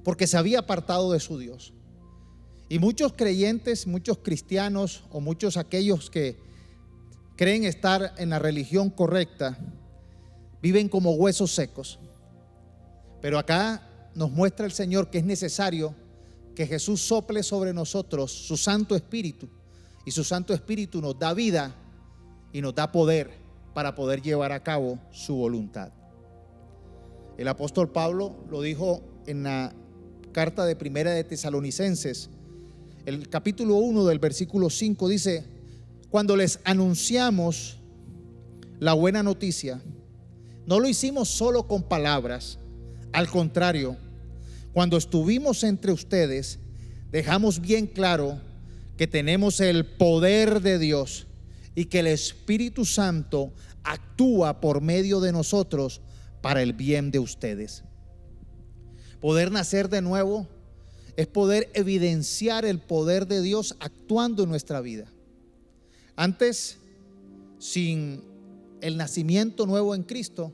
porque se había apartado de su Dios. Y muchos creyentes, muchos cristianos, o muchos aquellos que creen estar en la religión correcta, viven como huesos secos. Pero acá nos muestra el Señor que es necesario que Jesús sople sobre nosotros su Santo Espíritu, y su Santo Espíritu nos da vida y nos da poder para poder llevar a cabo su voluntad. El apóstol Pablo lo dijo en la carta de Primera de Tesalonicenses, el capítulo 1 del versículo 5, dice: cuando les anunciamos la buena noticia, no lo hicimos solo con palabras. Al contrario, cuando estuvimos entre ustedes, dejamos bien claro que tenemos el poder de Dios y que el Espíritu Santo actúa por medio de nosotros para el bien de ustedes. Poder nacer de nuevo es poder evidenciar el poder de Dios actuando en nuestra vida. Antes, sin el nacimiento nuevo en Cristo,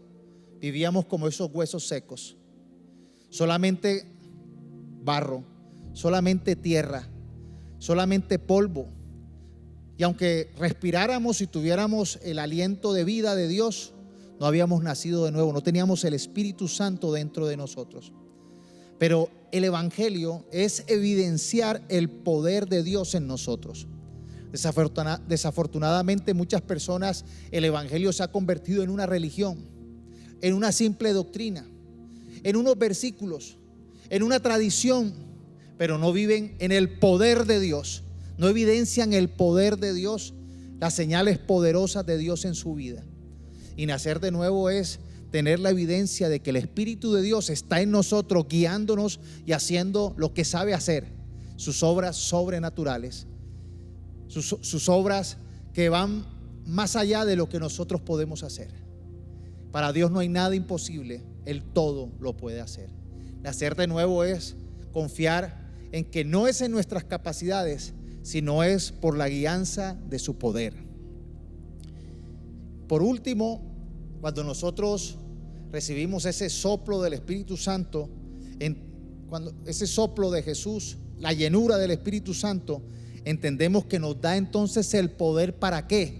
vivíamos como esos huesos secos, solamente barro, solamente tierra, solamente polvo. Y aunque respiráramos y tuviéramos el aliento de vida de Dios, no habíamos nacido de nuevo, no teníamos el Espíritu Santo dentro de nosotros. Pero el Evangelio es evidenciar el poder de Dios en nosotros. Desafortunadamente, muchas personas, el Evangelio se ha convertido en una religión, en una simple doctrina, en unos versículos, en una tradición, pero no viven en el poder de Dios, no evidencian el poder de Dios, las señales poderosas de Dios en su vida. Y nacer de nuevo es tener la evidencia de que el Espíritu de Dios está en nosotros, guiándonos y haciendo lo que sabe hacer, sus obras sobrenaturales, sus obras que van más allá de lo que nosotros podemos hacer. Para Dios no hay nada imposible, Él todo lo puede hacer. Nacer de nuevo es confiar en que no es en nuestras capacidades, sino es por la guianza de su poder. Por último, cuando nosotros recibimos ese soplo del Espíritu Santo, cuando ese soplo de Jesús, la llenura del Espíritu Santo, entendemos que nos da entonces el poder. ¿Para qué?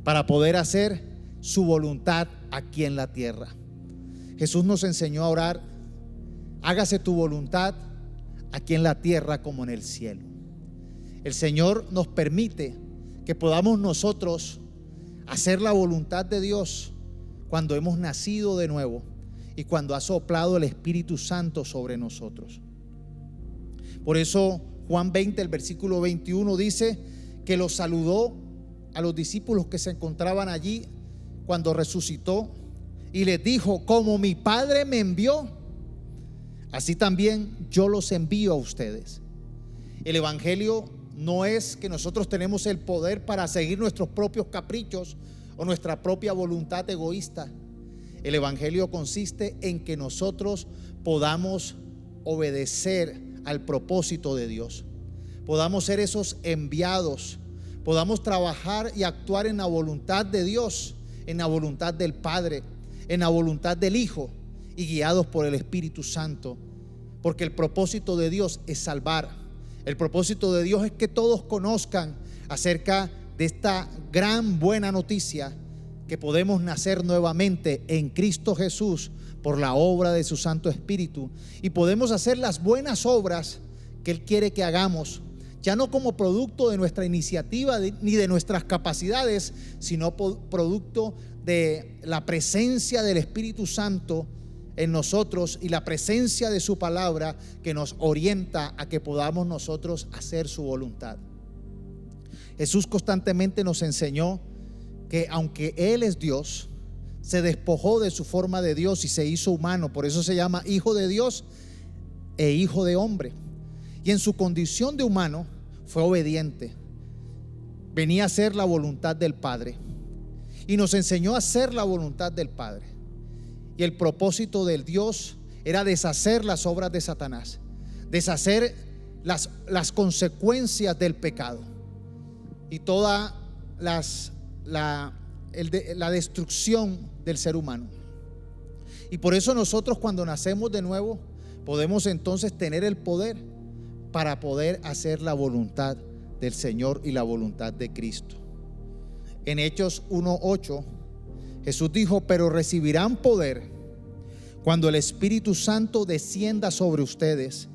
Para poder hacer su voluntad aquí en la tierra. Jesús nos enseñó a orar: hágase tu voluntad aquí en la tierra como en el cielo. El Señor nos permite que podamos nosotros hacer la voluntad de Dios cuando hemos nacido de nuevo y cuando ha soplado el Espíritu Santo sobre nosotros. Por eso Juan 20, el versículo 21 dice que los saludó a los discípulos que se encontraban allí cuando resucitó y les dijo: como mi Padre me envió, así también yo los envío a ustedes. El Evangelio no es que nosotros tenemos el poder para seguir nuestros propios caprichos o nuestra propia voluntad egoísta. El Evangelio consiste en que nosotros podamos obedecer al propósito de Dios, podamos ser esos enviados, podamos trabajar y actuar en la voluntad de Dios, en la voluntad del Padre, en la voluntad del Hijo, y guiados por el Espíritu Santo, porque el propósito de Dios es salvar. El propósito de Dios es que todos conozcan acerca de esta gran buena noticia, que podemos nacer nuevamente en Cristo Jesús por la obra de su Santo Espíritu, y podemos hacer las buenas obras que Él quiere que hagamos, ya no como producto de nuestra iniciativa ni de nuestras capacidades, sino producto de la presencia del Espíritu Santo en nosotros y la presencia de su palabra, que nos orienta a que podamos nosotros hacer su voluntad. Jesús constantemente nos enseñó que aunque Él es Dios, se despojó de su forma de Dios y se hizo humano. Por eso se llama Hijo de Dios e Hijo de hombre. Y en su condición de humano fue obediente. Venía a hacer la voluntad del Padre y nos enseñó a hacer la voluntad del Padre. Y el propósito del Dios era deshacer las obras de Satanás, deshacer las consecuencias del pecado y toda la destrucción del ser humano. Y por eso nosotros, cuando nacemos de nuevo, podemos entonces tener el poder para poder hacer la voluntad del Señor y la voluntad de Cristo. En Hechos 1:8 Jesús dijo: pero recibirán poder cuando el Espíritu Santo descienda sobre ustedes,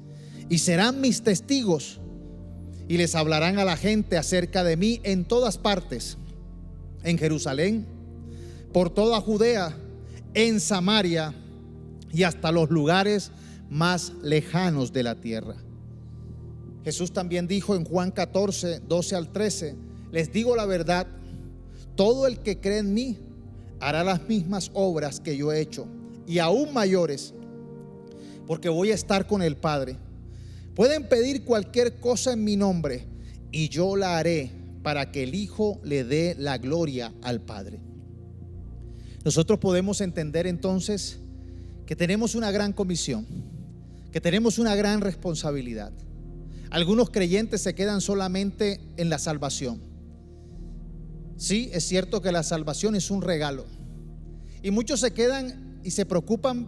y serán mis testigos, y les hablarán a la gente acerca de mí en todas partes, en Jerusalén, por toda Judea, en Samaria y hasta los lugares más lejanos de la tierra. Jesús también dijo en Juan 14, 12 al 13: les digo la verdad, todo el que cree en mí hará las mismas obras que yo he hecho, y aún mayores, porque voy a estar con el Padre. Pueden pedir cualquier cosa en mi nombre y yo la haré, para que el Hijo le dé la gloria al Padre. Nosotros podemos entender entonces que tenemos una gran comisión, que tenemos una gran responsabilidad. Algunos creyentes se quedan solamente en la salvación. Sí, es cierto que la salvación es un regalo, y muchos se quedan y se preocupan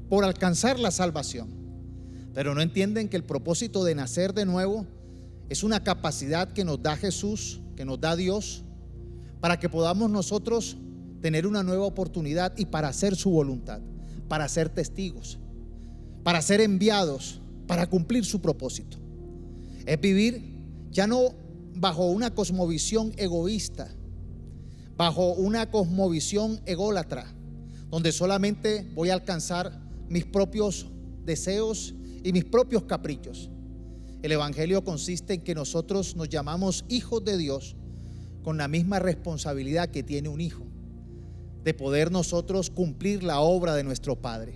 por alcanzar la salvación. pero no entienden que el propósito de nacer de nuevo es una capacidad que nos da Jesús, que nos da Dios, para que podamos nosotros tener una nueva oportunidad y para hacer su voluntad, para ser testigos, para ser enviados, para cumplir su propósito. Es vivir ya no bajo una cosmovisión egoísta, bajo una cosmovisión ególatra, donde solamente voy a alcanzar mis propios deseos y mis propios caprichos. El evangelio consiste en que nosotros nos llamamos hijos de Dios con la misma responsabilidad que tiene un hijo, de poder nosotros cumplir la obra de nuestro Padre.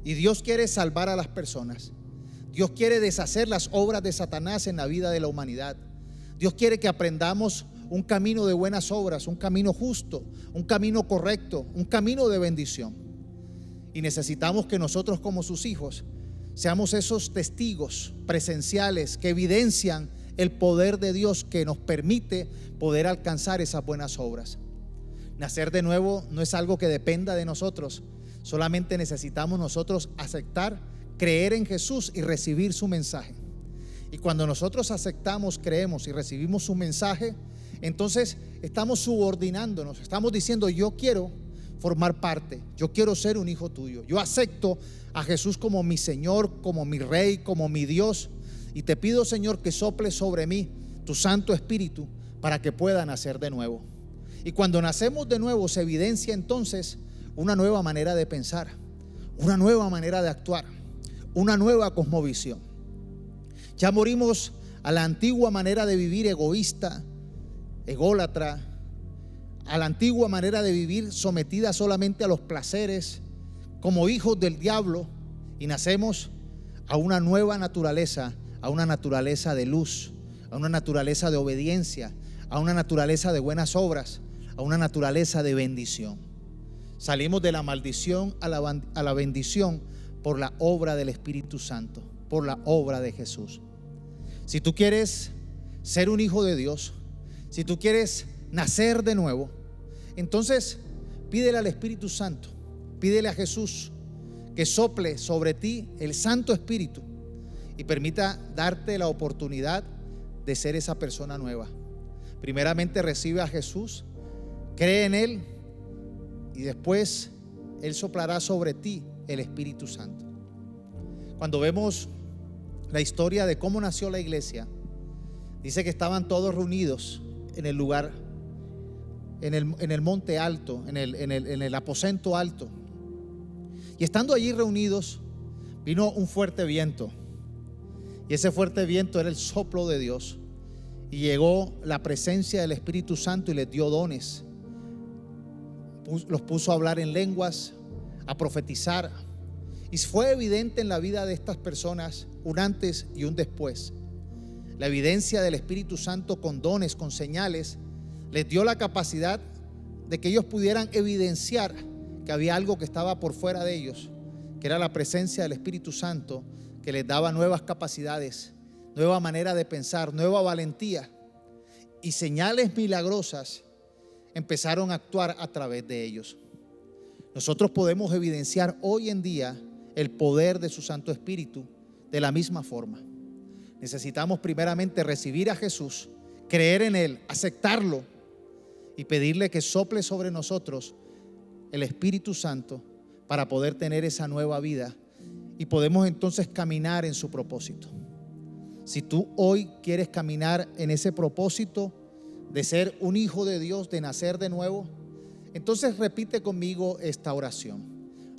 Y Dios quiere salvar a las personas. Dios quiere deshacer las obras de Satanás en la vida de la humanidad. Dios quiere que aprendamos un camino de buenas obras, un camino justo, un camino correcto, un camino de bendición. Y necesitamos que nosotros como sus hijos seamos esos testigos presenciales que evidencian el poder de Dios que nos permite poder alcanzar esas buenas obras. Nacer de nuevo no es algo que dependa de nosotros, solamente necesitamos nosotros aceptar, creer en Jesús y recibir su mensaje. Y cuando nosotros aceptamos, creemos y recibimos su mensaje, entonces estamos subordinándonos, estamos diciendo: yo quiero formar parte, yo quiero ser un hijo tuyo, yo acepto a Jesús como mi Señor, como mi Rey, como mi Dios, y te pido, Señor, que soples sobre mí tu Santo Espíritu para que pueda nacer de nuevo. Y cuando nacemos de nuevo se evidencia entonces una nueva manera de pensar, una nueva manera de actuar, una nueva cosmovisión. Ya morimos a la antigua manera de vivir egoísta, ególatra, a la antigua manera de vivir sometida solamente a los placeres, como hijos del diablo, y nacemos a una nueva naturaleza, a una naturaleza de luz, a una naturaleza de obediencia, a una naturaleza de buenas obras, a una naturaleza de bendición. Salimos de la maldición a la bendición por la obra del Espíritu Santo, por la obra de Jesús. Si tú quieres ser un hijo de Dios, si tú quieres nacer de nuevo, entonces pídele al Espíritu Santo, pídele a Jesús que sople sobre ti el Santo Espíritu y permita darte la oportunidad de ser esa persona nueva. Primeramente recibe a Jesús, cree en Él y después Él soplará sobre ti el Espíritu Santo. Cuando vemos la historia de cómo nació la iglesia, dice que estaban todos reunidos en el lugar, en el monte alto, en el aposento alto. Y estando allí reunidos, vino un fuerte viento. Y ese fuerte viento era el soplo de Dios. Y llegó la presencia del Espíritu Santo y les dio dones. Los puso a hablar en lenguas, a profetizar. Y fue evidente en la vida de estas personas un antes y un después. La evidencia del Espíritu Santo con dones, con señales, les dio la capacidad de que ellos pudieran evidenciar que había algo que estaba por fuera de ellos, que era la presencia del Espíritu Santo, que les daba nuevas capacidades, nueva manera de pensar, nueva valentía, y señales milagrosas empezaron a actuar a través de ellos. Nosotros podemos evidenciar hoy en día el poder de su Santo Espíritu de la misma forma. Necesitamos primeramente recibir a Jesús, creer en Él, aceptarlo y pedirle que sople sobre nosotros el Espíritu Santo para poder tener esa nueva vida y podemos entonces caminar en su propósito. Si tú hoy quieres caminar en ese propósito de ser un hijo de Dios, de nacer de nuevo, entonces repite conmigo esta oración.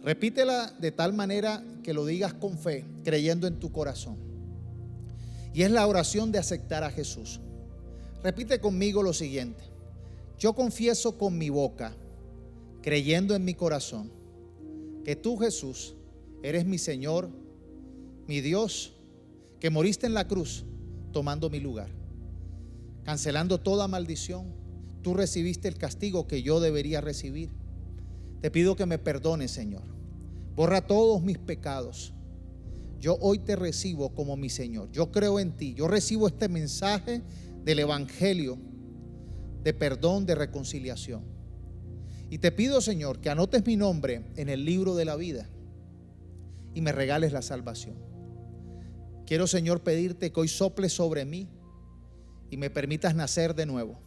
Repítela de tal manera que lo digas con fe, creyendo en tu corazón. Y es la oración de aceptar a Jesús. Repite conmigo lo siguiente: yo confieso con mi boca, creyendo en mi corazón, que tú, Jesús, eres mi Señor, mi Dios, que moriste en la cruz tomando mi lugar. Cancelando toda maldición, tú recibiste el castigo que yo debería recibir. Te pido que me perdones, Señor. Borra todos mis pecados. Yo hoy te recibo como mi Señor. Yo creo en ti. Yo recibo este mensaje del Evangelio de perdón, de reconciliación. Y te pido, Señor, que anotes mi nombre en el libro de la vida y me regales la salvación. quiero, Señor, pedirte que hoy soples sobre mí y me permitas nacer de nuevo.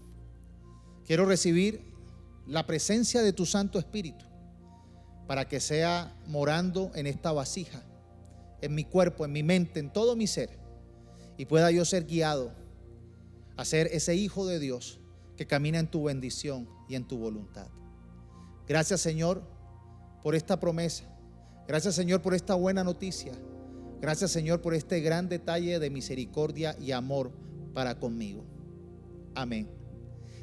Quiero recibir la presencia de tu Santo Espíritu para que sea morando en esta vasija, en mi cuerpo, en mi mente, en todo mi ser, y pueda yo ser guiado a ser ese hijo de Dios que camina en tu bendición y en tu voluntad. Gracias, Señor, por esta promesa. Gracias, Señor, por esta buena noticia. Gracias, Señor, por este gran detalle de misericordia y amor para conmigo. Amén.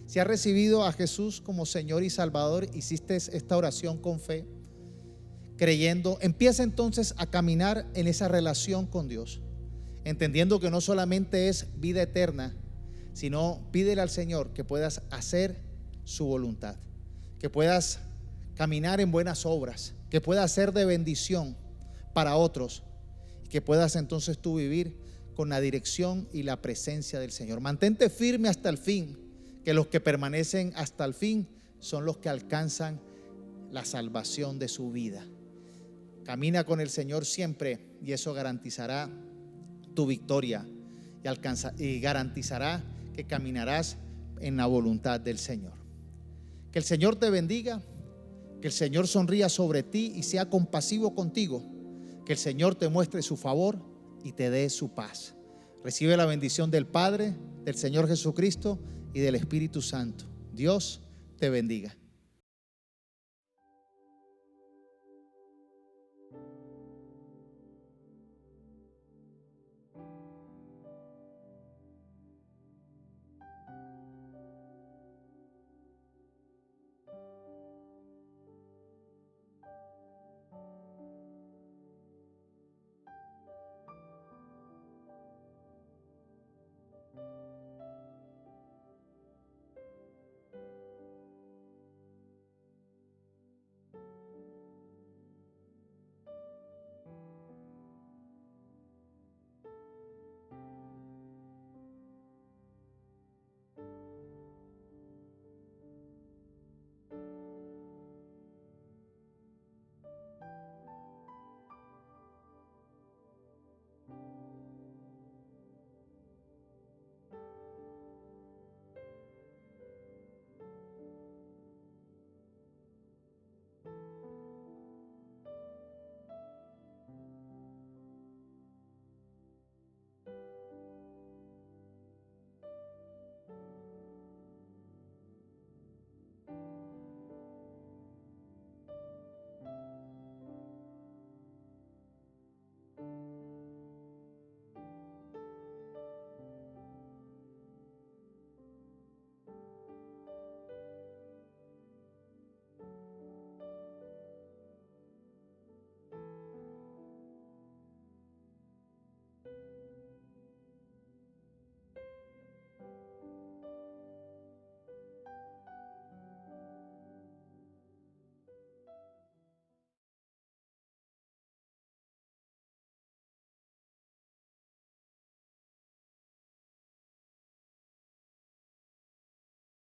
Si has recibido a Jesús como Señor y Salvador, hiciste esta oración con fe, creyendo, empieza entonces a caminar en esa relación con Dios, entendiendo que no solamente es vida eterna, sino pídele al Señor que puedas hacer su voluntad, que puedas caminar en buenas obras, que puedas ser de bendición para otros, y que puedas entonces tú vivir con la dirección y la presencia del Señor. Mantente firme hasta el fin, que los que permanecen hasta el fin son los que alcanzan la salvación de su vida. Camina con el Señor siempre y eso garantizará tu victoria y garantizará que caminarás en la voluntad del Señor. Que el Señor te bendiga, que el Señor sonría sobre ti y sea compasivo contigo, que el Señor te muestre su favor y te dé su paz. Recibe la bendición del Padre, del Señor Jesucristo y del Espíritu Santo. Dios te bendiga.